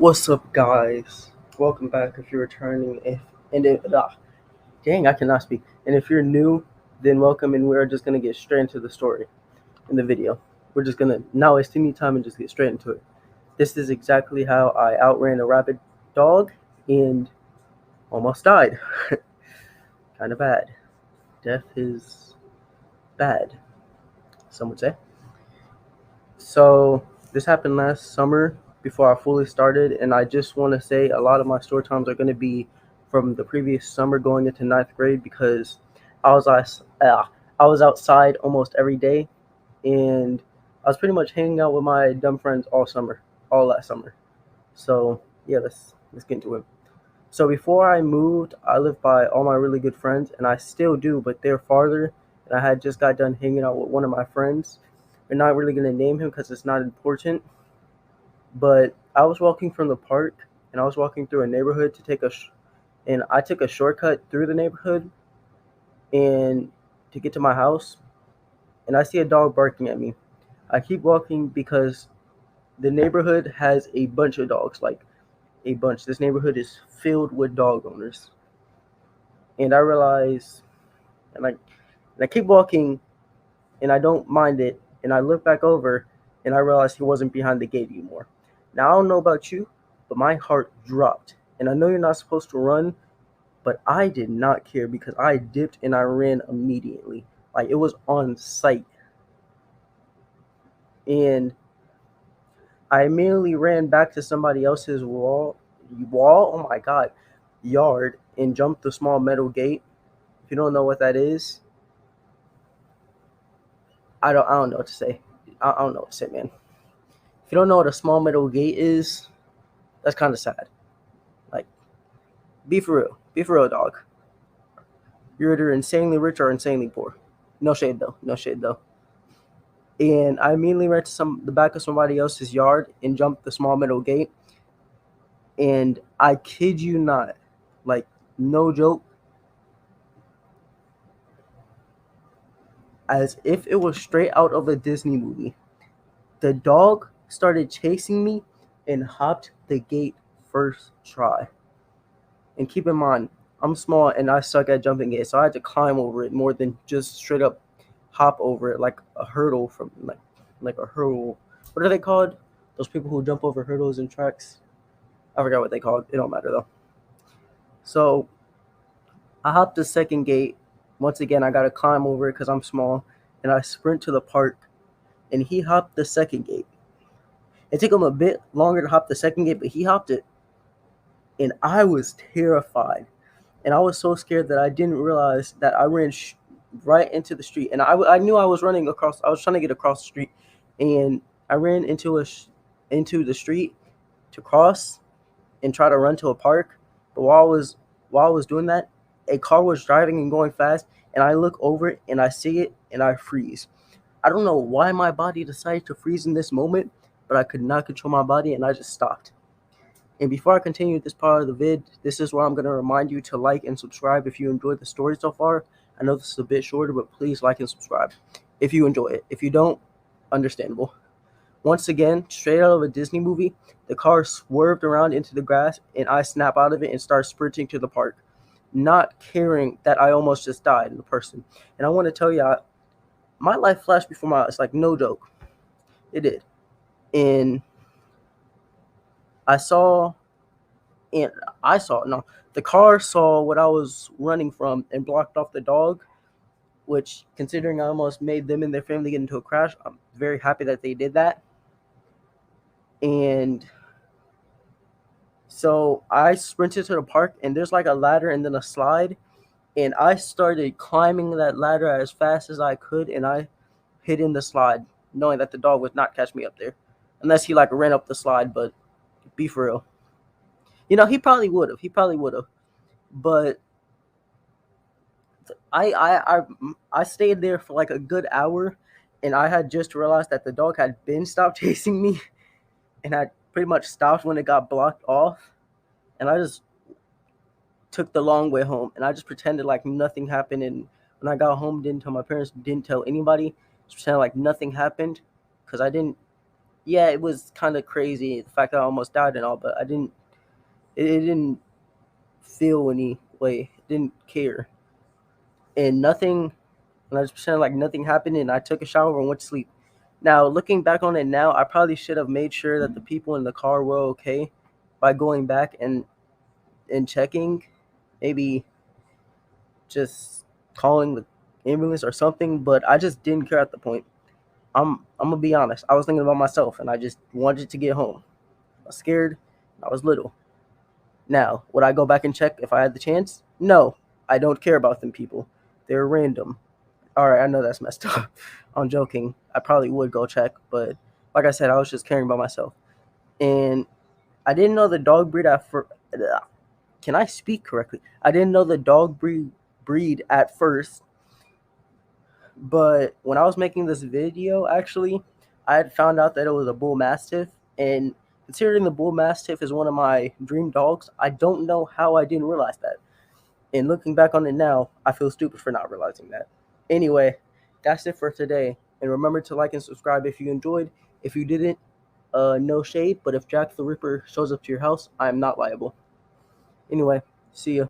What's up, guys? Welcome back. If you're returning, dang, I cannot speak. And if you're new, then welcome. And we're just gonna get straight into the story in the video. We're just gonna not waste any time and just get straight into it. This is exactly how I outran a rabid dog and almost died. Kind of bad. Death is bad, some would say. So this happened last summer before I fully started, and I just want to say a lot of my story times are going to be from the previous summer going into ninth grade because I was I was outside almost every day, and I was pretty much hanging out with my dumb friends all last summer. So yeah, let's get into it. So before I moved, I lived by all my really good friends, and I still do, but they're farther. And I had just got done hanging out with one of my friends. We're not really gonna name him because it's not important. But I was walking from the park, and I was walking through a neighborhood and I took a shortcut through the neighborhood, and to get to my house, and I see a dog barking at me. I keep walking because the neighborhood has a bunch of dogs, like a bunch. This neighborhood is filled with dog owners. And I realize, and I keep walking, and I don't mind it. And I look back over, and I realize he wasn't behind the gate anymore. Now, I don't know about you, but my heart dropped. And I know you're not supposed to run, but I did not care because I dipped and I ran immediately. Like, it was on sight. And I immediately ran back to somebody else's oh my God, yard, and jumped the small metal gate. If you don't know what that is, I don't know what to say. I don't know what to say, man. If you don't know what a small metal gate is, that's kind of sad. Like, be for real. Be for real, dog. You're either insanely rich or insanely poor. No shade though. No shade though. And I immediately ran to the back of somebody else's yard and jumped the small metal gate. And I kid you not, like, no joke, as if it was straight out of a Disney movie, the dog started chasing me and hopped the gate first try. And keep in mind, I'm small and I suck at jumping gates, so I had to climb over it more than just straight up hop over it like a hurdle from like a hurdle. What are they called? Those people who jump over hurdles in tracks. I forgot what they called. It don't matter though. So I hopped the second gate. Once again, I gotta climb over it because I'm small, and I sprint to the park. And he hopped the second gate. It took him a bit longer to hop the second gate, but he hopped it. And I was terrified. And I was so scared that I didn't realize that I ran right into the street. And I knew I was running across. I was trying to get across the street, and I ran into the street to cross and try to run to a park. But while I was doing that, a car was driving and going fast, and I look over it and I see it and I freeze. I don't know why my body decided to freeze in this moment, but I could not control my body and I just stopped. And before I continue this part of the vid, this is where I'm going to remind you to like and subscribe if you enjoyed the story so far. I know this is a bit shorter, but please like and subscribe if you enjoy it. If you don't, understandable. Once again, straight out of a Disney movie, the car swerved around into the grass and I snap out of it and start sprinting to the park, not caring that I almost just died in person. And I want to tell you, my life flashed before my eyes, like no joke. It did. And the car saw what I was running from and blocked off the dog, which, considering I almost made them and their family get into a crash, I'm very happy that they did that. And so I sprinted to the park, and there's like a ladder and then a slide, and I started climbing that ladder as fast as I could, and I hid in the slide, knowing that the dog would not catch me up there, unless he like ran up the slide. But be for real, he probably would have. But I stayed there for like a good hour, and I had just realized that the dog had been stopped chasing me, and had pretty much stopped when it got blocked off, and I just took the long way home, and I just pretended like nothing happened. And when I got home, didn't tell my parents, didn't tell anybody, just pretended like nothing happened, because I didn't Yeah, it was kind of crazy the fact that I almost died and all, but I didn't. It didn't feel any way. Didn't care, and nothing. And I just pretended like nothing happened, and I took a shower and went to sleep. Now, looking back on it now, I probably should have made sure that the people in the car were okay by going back and checking, maybe just calling the ambulance or something. But I just didn't care at the point. I'm gonna be honest. I was thinking about myself, and I just wanted to get home. I was scared. I was little. Now, would I go back and check if I had the chance? No, I don't care about them people. They're random. All right, I know that's messed up. I'm joking. I probably would go check, but like I said, I was just caring about myself. And I didn't know the dog breed at first. Can I speak correctly? I didn't know the dog breed at first, but when I was making this video, actually, I had found out that it was a bull mastiff. And considering the bull mastiff is one of my dream dogs, I don't know how I didn't realize that. And looking back on it now, I feel stupid for not realizing that. Anyway, that's it for today. And remember to like and subscribe if you enjoyed. If you didn't, no shade. But if Jack the Ripper shows up to your house, I am not liable. Anyway, see ya.